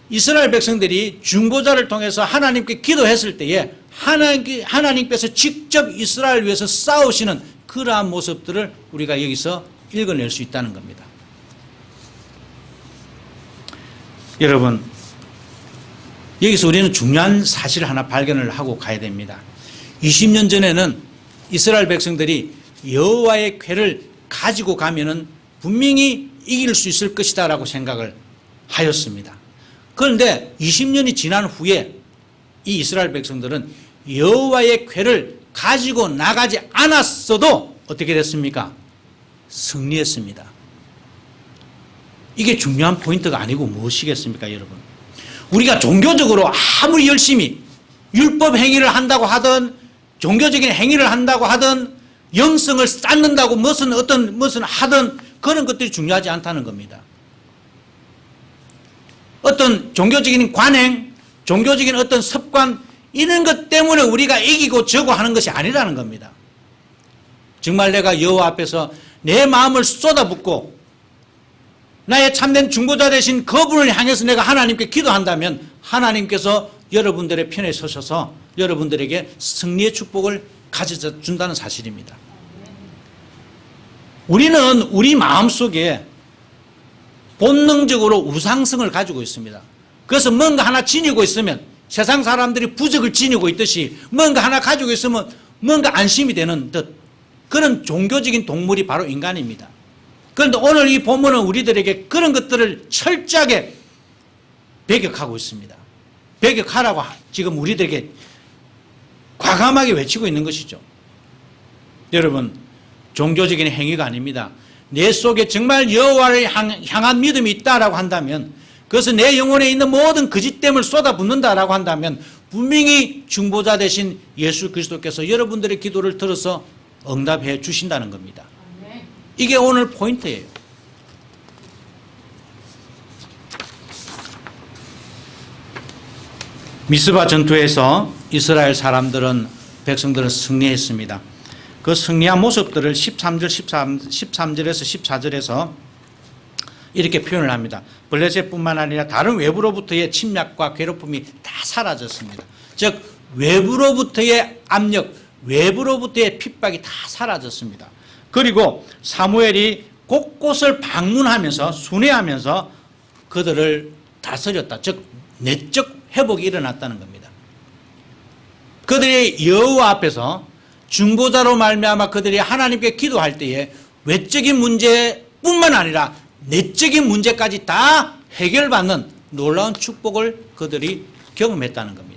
이스라엘 백성들이 중보자를 통해서 하나님께 기도했을 때에 하나님께서 직접 이스라엘 위해서 싸우시는 그러한 모습들을 우리가 여기서 읽어낼 수 있다는 겁니다. 여러분, 여기서 우리는 중요한 사실을 하나 발견을 하고 가야 됩니다. 20년 전에는 이스라엘 백성들이 여호와의 궤를 가지고 가면은 분명히 이길 수 있을 것이다 라고 생각을 하였습니다. 그런데 20년이 지난 후에 이 이스라엘 백성들은 여호와의 궤를 가지고 나가지 않았어도 어떻게 됐습니까? 승리했습니다. 이게 중요한 포인트가 아니고 무엇이겠습니까, 여러분? 우리가 종교적으로 아무리 열심히 율법 행위를 한다고 하든, 종교적인 행위를 한다고 하든, 영성을 쌓는다고 무슨 하든, 그런 것들이 중요하지 않다는 겁니다. 어떤 종교적인 관행, 종교적인 어떤 습관, 이런 것 때문에 우리가 이기고 저고 하는 것이 아니라는 겁니다. 정말 내가 여호와 앞에서 내 마음을 쏟아붓고 나의 참된 중보자 되신 그분을 향해서 내가 하나님께 기도한다면 하나님께서 여러분들의 편에 서셔서 여러분들에게 승리의 축복을 가져다 준다는 사실입니다. 우리는 우리 마음속에 본능적으로 우상성을 가지고 있습니다. 그래서 뭔가 하나 지니고 있으면, 세상 사람들이 부적을 지니고 있듯이 뭔가 하나 가지고 있으면 뭔가 안심이 되는 듯, 그런 종교적인 동물이 바로 인간입니다. 그런데 오늘 이 본문은 우리들에게 그런 것들을 철저하게 배격하고 있습니다. 배격하라고 지금 우리들에게 과감하게 외치고 있는 것이죠. 여러분, 종교적인 행위가 아닙니다. 내 속에 정말 여호와를 향한 믿음이 있다라고 한다면, 그래서 내 영혼에 있는 모든 거짓됨을 쏟아붓는다라고 한다면 분명히 중보자 되신 예수 그리스도께서 여러분들의 기도를 들어서 응답해 주신다는 겁니다. 이게 오늘 포인트예요. 미스바 전투에서 이스라엘 사람들은 백성들은 승리했습니다. 그 승리한 모습들을 13절에서 14절에서 이렇게 표현을 합니다. 블레셋뿐만 아니라 다른 외부로부터의 침략과 괴롭힘이 다 사라졌습니다. 즉 외부로부터의 압력, 외부로부터의 핍박이 다 사라졌습니다. 그리고 사무엘이 곳곳을 방문하면서 순회하면서 그들을 다스렸다. 즉 내적 회복이 일어났다는 겁니다. 그들이 여호와 앞에서 중보자로 말미암아 그들이 하나님께 기도할 때에 외적인 문제뿐만 아니라 내적인 문제까지 다 해결받는 놀라운 축복을 그들이 경험했다는 겁니다.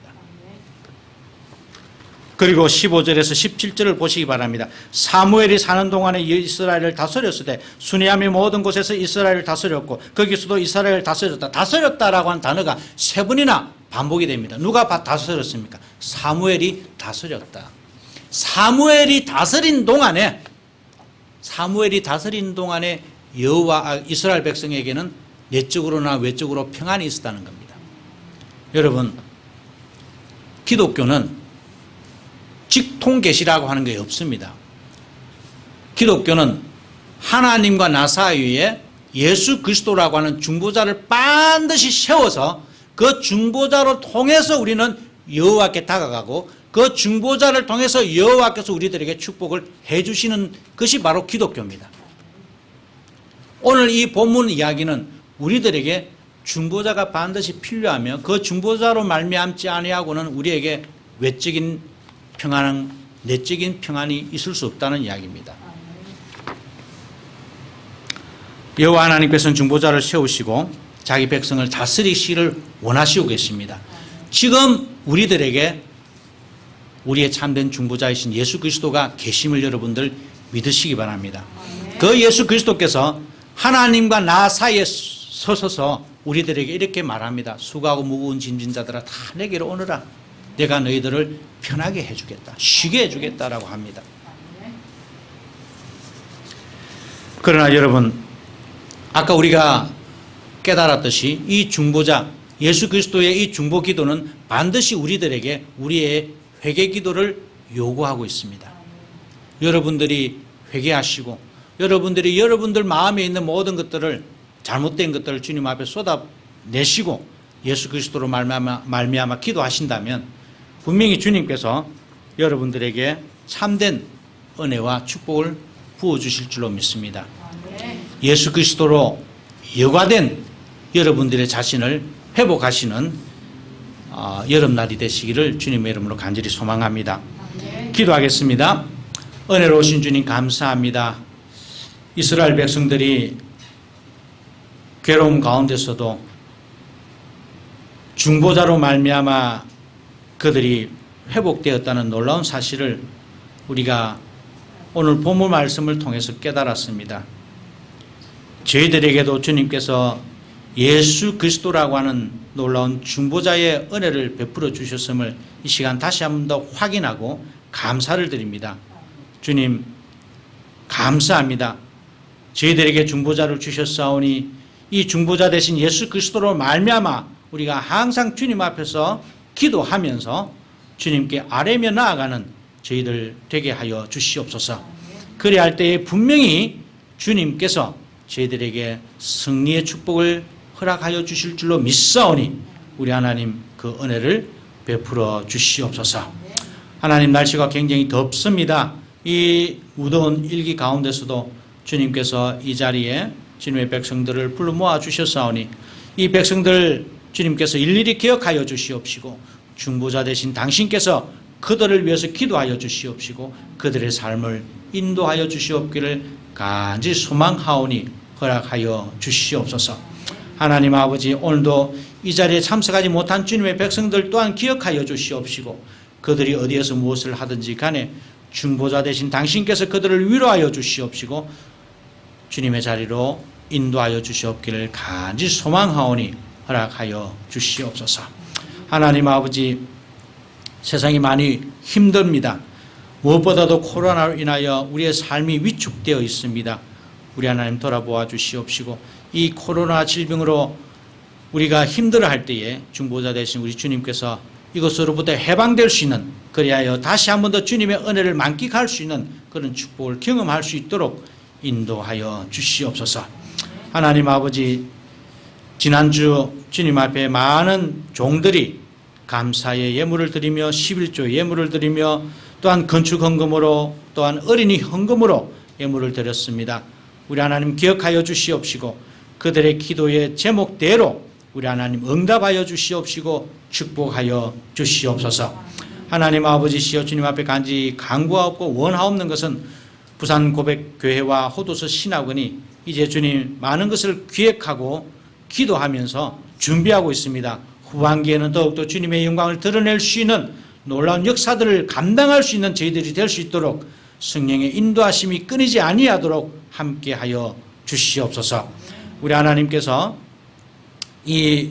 그리고 15절에서 17절을 보시기 바랍니다. 사무엘이 사는 동안에 이스라엘을 다스렸을 때 순회하며 모든 곳에서 이스라엘을 다스렸고 거기서도 이스라엘을 다스렸다. 다스렸다라고 한 단어가 세 번이나 반복이 됩니다. 누가 다스렸습니까? 사무엘이 다스렸다. 사무엘이 다스린 동안에 여호와 이스라엘 백성에게는 내적으로나 외적으로 평안이 있었다는 겁니다. 여러분, 기독교는 직통계시라고 하는 게 없습니다. 기독교는 하나님과 나 사이에 예수 그리스도라고 하는 중보자를 반드시 세워서 그 중보자로 통해서 우리는 여호와께 다가가고 그 중보자를 통해서 여호와께서 우리들에게 축복을 해주시는 것이 바로 기독교입니다. 오늘 이 본문 이야기는 우리들에게 중보자가 반드시 필요하며 그 중보자로 말미암지 아니하고는 우리에게 외적인 평안, 내적인 평안이 있을 수 없다는 이야기입니다. 여호와 하나님께서는 중보자를 세우시고 자기 백성을 다스리시기를 원하시고 계십니다. 지금 우리들에게 우리의 참된 중보자이신 예수 그리스도가 계심을 여러분들 믿으시기 바랍니다. 그 예수 그리스도께서 하나님과 나 사이에 서서서 우리들에게 이렇게 말합니다. 수고하고 무거운 짐진 자들아 다 내게로 오너라. 내가 너희들을 편하게 해주겠다. 쉬게 해주겠다라고 합니다. 그러나 여러분, 아까 우리가 깨달았듯이 이 중보자 예수 그리스도의 이 중보 기도는 반드시 우리들에게 우리의 회개 기도를 요구하고 있습니다. 여러분들이 회개하시고 여러분들이 여러분들 마음에 있는 모든 것들을 잘못된 것들을 주님 앞에 쏟아내시고 예수 그리스도로 말미암아 기도하신다면 분명히 주님께서 여러분들에게 참된 은혜와 축복을 부어주실 줄로 믿습니다. 예수 그리스도로 여과된 여러분들의 자신을 회복하시는 여름날이 되시기를 주님의 이름으로 간절히 소망합니다. 기도하겠습니다. 은혜로우신 주님 감사합니다. 이스라엘 백성들이 괴로움 가운데서도 중보자로 말미암아 그들이 회복되었다는 놀라운 사실을 우리가 오늘 본문 말씀을 통해서 깨달았습니다. 저희들에게도 주님께서 예수 그리스도라고 하는 놀라운 중보자의 은혜를 베풀어 주셨음을 이 시간 다시 한 번 더 확인하고 감사를 드립니다. 주님 감사합니다. 저희들에게 중보자를 주셨사오니 이 중보자 대신 예수 그리스도로 말미암아 우리가 항상 주님 앞에서 기도하면서 주님께 아뢰며 나아가는 저희들 되게 하여 주시옵소서. 그래야 할 때에 분명히 주님께서 저희들에게 승리의 축복을 허락하여 주실 줄로 믿사오니 우리 하나님 그 은혜를 베풀어 주시옵소서. 하나님, 날씨가 굉장히 덥습니다. 이 무더운 일기 가운데서도 주님께서 이 자리에 주님의 백성들을 불러 모아 주셨사오니 이 백성들 주님께서 일일이 기억하여 주시옵시고 중보자 되신 당신께서 그들을 위해서 기도하여 주시옵시고 그들의 삶을 인도하여 주시옵기를 간절히 소망하오니 허락하여 주시옵소서. 하나님 아버지, 오늘도 이 자리에 참석하지 못한 주님의 백성들 또한 기억하여 주시옵시고 그들이 어디에서 무엇을 하든지 간에 중보자 되신 당신께서 그들을 위로하여 주시옵시고 주님의 자리로 인도하여 주시옵기를 간절히 소망하오니 허락하여 주시옵소서. 하나님 아버지, 세상이 많이 힘듭니다. 무엇보다도 코로나로 인하여 우리의 삶이 위축되어 있습니다. 우리 하나님 돌아보아 주시옵시고 이 코로나 질병으로 우리가 힘들어할 때에 중보자 되신 우리 주님께서 이것으로부터 해방될 수 있는 그리하여 다시 한 번 더 주님의 은혜를 만끽할 수 있는 그런 축복을 경험할 수 있도록 인도하여 주시옵소서. 하나님 아버지, 지난주 주님 앞에 많은 종들이 감사의 예물을 드리며 11조 예물을 드리며 또한 건축 헌금으로 또한 어린이 헌금으로 예물을 드렸습니다. 우리 하나님 기억하여 주시옵시고 그들의 기도의 제목대로 우리 하나님 응답하여 주시옵시고 축복하여 주시옵소서. 하나님 아버지시여, 주님 앞에 간절히 간구하옵고 원하옵는 것은 부산 고백교회와 호도서 신학원이 이제 주님 많은 것을 기획하고 기도하면서 준비하고 있습니다. 후반기에는 더욱더 주님의 영광을 드러낼 수 있는 놀라운 역사들을 감당할 수 있는 저희들이 될 수 있도록 성령의 인도하심이 끊이지 아니하도록 함께하여 주시옵소서. 우리 하나님께서 이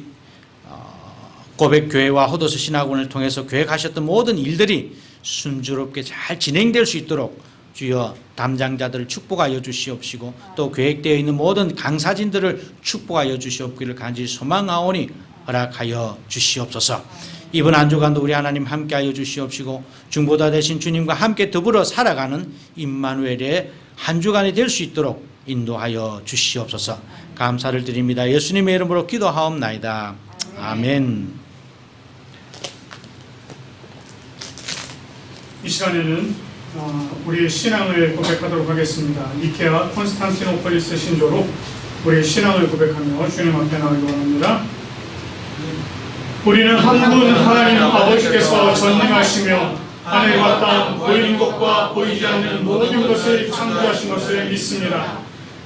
고백교회와 호도서 신학원을 통해서 계획하셨던 모든 일들이 순조롭게 잘 진행될 수 있도록 주여 담당자들을 축복하여 주시옵시고 또 계획되어 있는 모든 강사진들을 축복하여 주시옵기를 간절히 소망하오니 허락하여 주시옵소서. 이번 한 주간도 우리 하나님 함께하여 주시옵시고 중보자 되신 주님과 함께 더불어 살아가는 임마누엘의 한 주간이 될 수 있도록 인도하여 주시옵소서. 감사를 드립니다. 예수님의 이름으로 기도하옵나이다. 아멘. 이 시간에는 우리의 신앙을 고백하도록 하겠습니다. 니케아 콘스탄티노폴리스 신조로 우리의 신앙을 고백하며 주님 앞에 나오기 원합니다. 우리는 한 분 하나님 아버지께서 전능하시며 하늘과 땅, 보이는 것과 보이지 않는 모든 것을 창조하신 것을 믿습니다.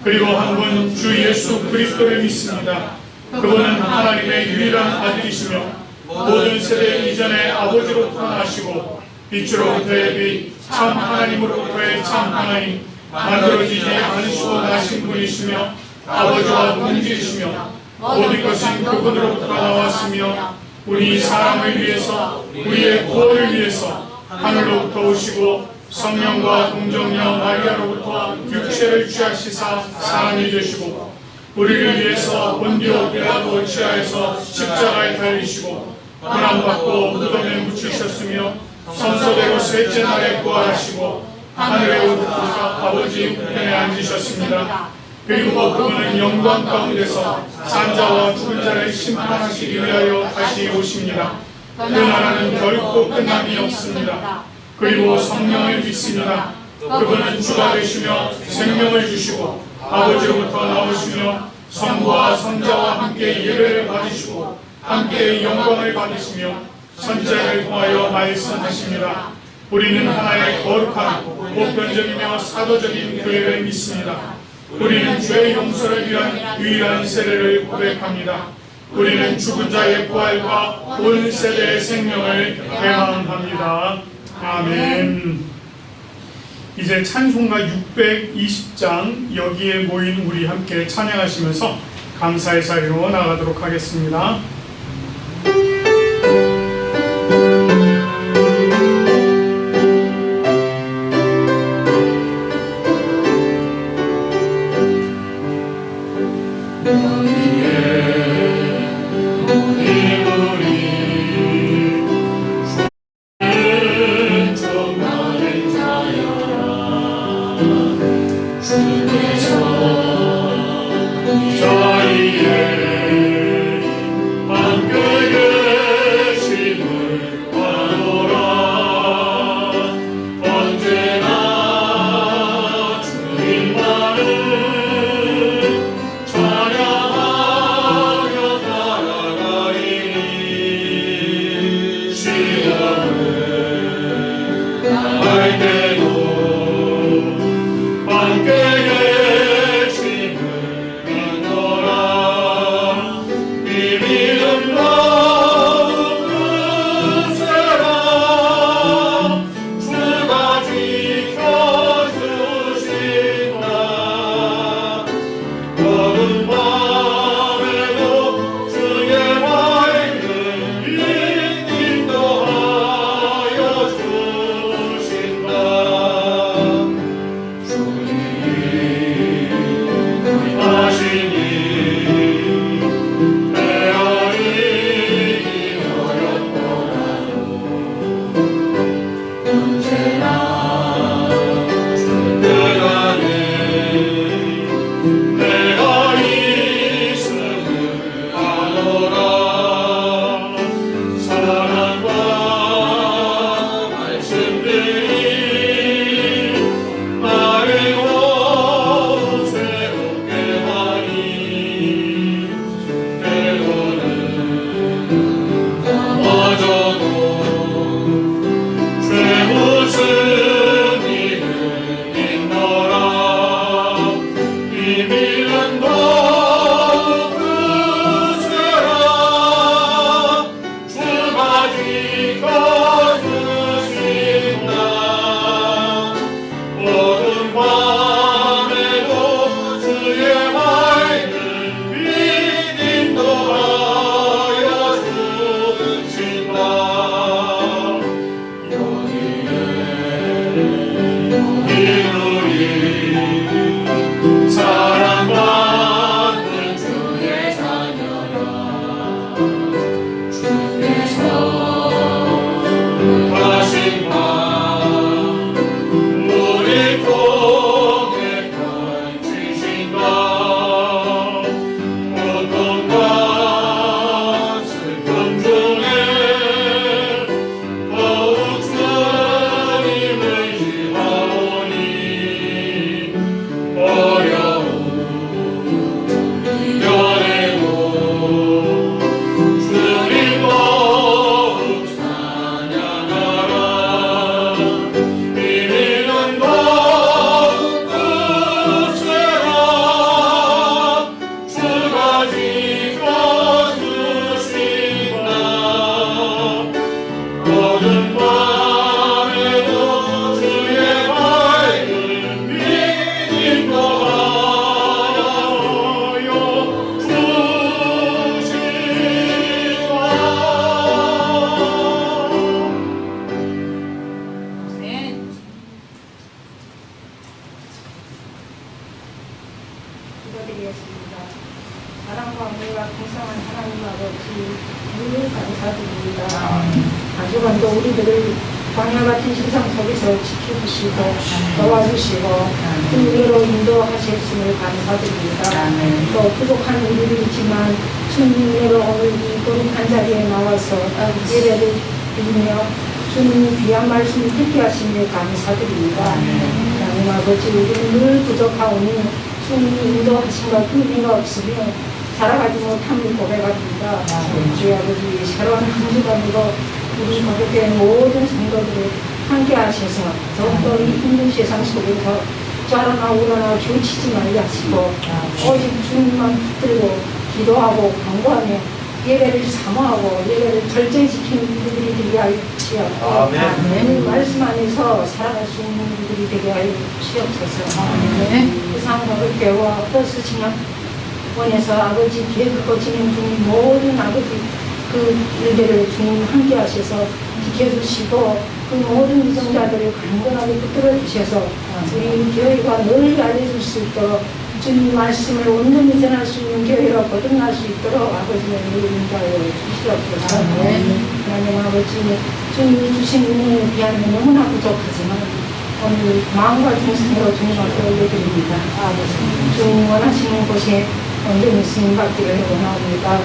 그리고 한 분 주 예수 그리스도를 믿습니다. 그분은 하나님의 유일한 아들이시며 모든 세대 이전에 아버지로부터 나시고 빛으로부터의 빛, 참 하나님으로부터의 참 하나님, 만들어지지 않으시고 나신 분이시며 아버지와 동질이시며 모든 것은 그분으로부터 나왔으며 우리 사람을 위해서, 우리의 구원을 위해서 하늘로부터 오시고 성령과 동정녀 마리아로부터 육체를 취하시사 사람이 되시고 우리를 위해서 본디오 빌라도 치하에서 십자가에 달리시고 고난받고 무덤에 묻히셨으며 선소되고 셋째 날에 부활하시고 하늘에 오르셔서 아버지 우편에 앉으셨습니다. 그리고 그분은 영광 가운데서 산자와 죽은 자를 심판하시기 위하여 다시 오십니다. 그 나라는 결코 끝남이 없습니다. 그리고 성령을 믿습니다. 그분은 주가 되시며 생명을 주시고 아버지로부터 나오시며 성부와 성자와 함께 예배를 받으시고 함께 영광을 받으시며 선지자를 통하여 말씀하십니다. 우리는 하나의 거룩한 보편적이며 사도적인 교회를 믿습니다. 우리는 죄의 용서를 위한 유일한 세례를 고백합니다. 우리는 죽은 자의 부활과 온 세대의 생명을 회망합니다. 아멘. 이제 찬송가 620장 여기에 모인 우리 함께 찬양하시면서 감사의 자리로 나가도록 하겠습니다. 찬양하여 기도드리겠습니다. 사랑과 은혜가 풍성한 하나님 아버지 늘 감사드립니다. 한 주간도 우리들을 광야 같은 세상 속에서 지켜주시고 도와주시고 은혜로 인도하셨음을 감사드립니다. 또 부족한 일들이 있지만 주님 은혜로 오늘 이 거룩한 자리에 나와서 예배를 드리며 주님 귀한 말씀 듣게 하시니 감사드립니다. 하나님 아버지 우리는 늘 부족하오니 주님이 인도하신 것 은혜가 없으며 살아가지 못함을 고백합니다. 주의 아버지 새로운 한 주간으로 우리 가족의 모든 성도들을 함께 하셔서 더욱더 이 힘든 세상 속에서 자라나 우러나 주치지 말게 하시고 오직 주님만 붙들고 기도하고 간구하며 예배를 사모하고 예배를 절제히 지키는 우리들이 되게 하여 주시옵소서. 아멘. 말씀 안에서 살아갈 수 있는 우리들이 되게 하여 주시옵소서. 세상을 배워 버스 진영 원에서 아버지 계획하고 진행 중인 모든 아버지 그 일들을 주님 함께 하셔서 지켜주시고 그 모든 미성자들을 강건하게 붙들어 주셔서 우리 교회가 널리 알려줄 수 있도록 주님 말씀을 온전히 전할 수 있는 교회로 거듭날 수 있도록 아버지의 은혜를 인도하여 주시옵소서. 하나님 아버지 주님이 주신 은혜에 비하면 너무나 부족하지만 오늘 마음과 중심으로 주님 앞에 올려드립니다. 주님 원하시는 곳에 온전히 쓰임 받기를 원합니다.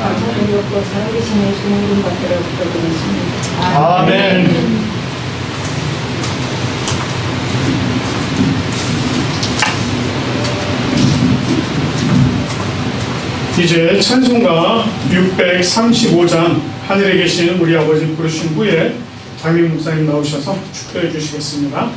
감사드리고 살아계신 예수님 이름 받기를 부탁드리겠습니다. 아멘. 이제 찬송가 635장 하늘에 계신 우리 아버지 부르신 후에 장민 목사님 나오셔서 축도해 주시겠습니다.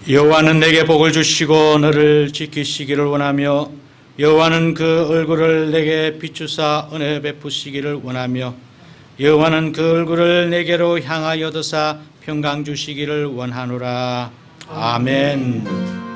여호와는 내게 복을 주시고 너를 지키시기를 원하며 여호와는 그 얼굴을 내게 비추사 은혜 베푸시기를 원하며 여호와는 그 얼굴을 내게로 향하여 드사 평강 주시기를 원하노라. 아멘.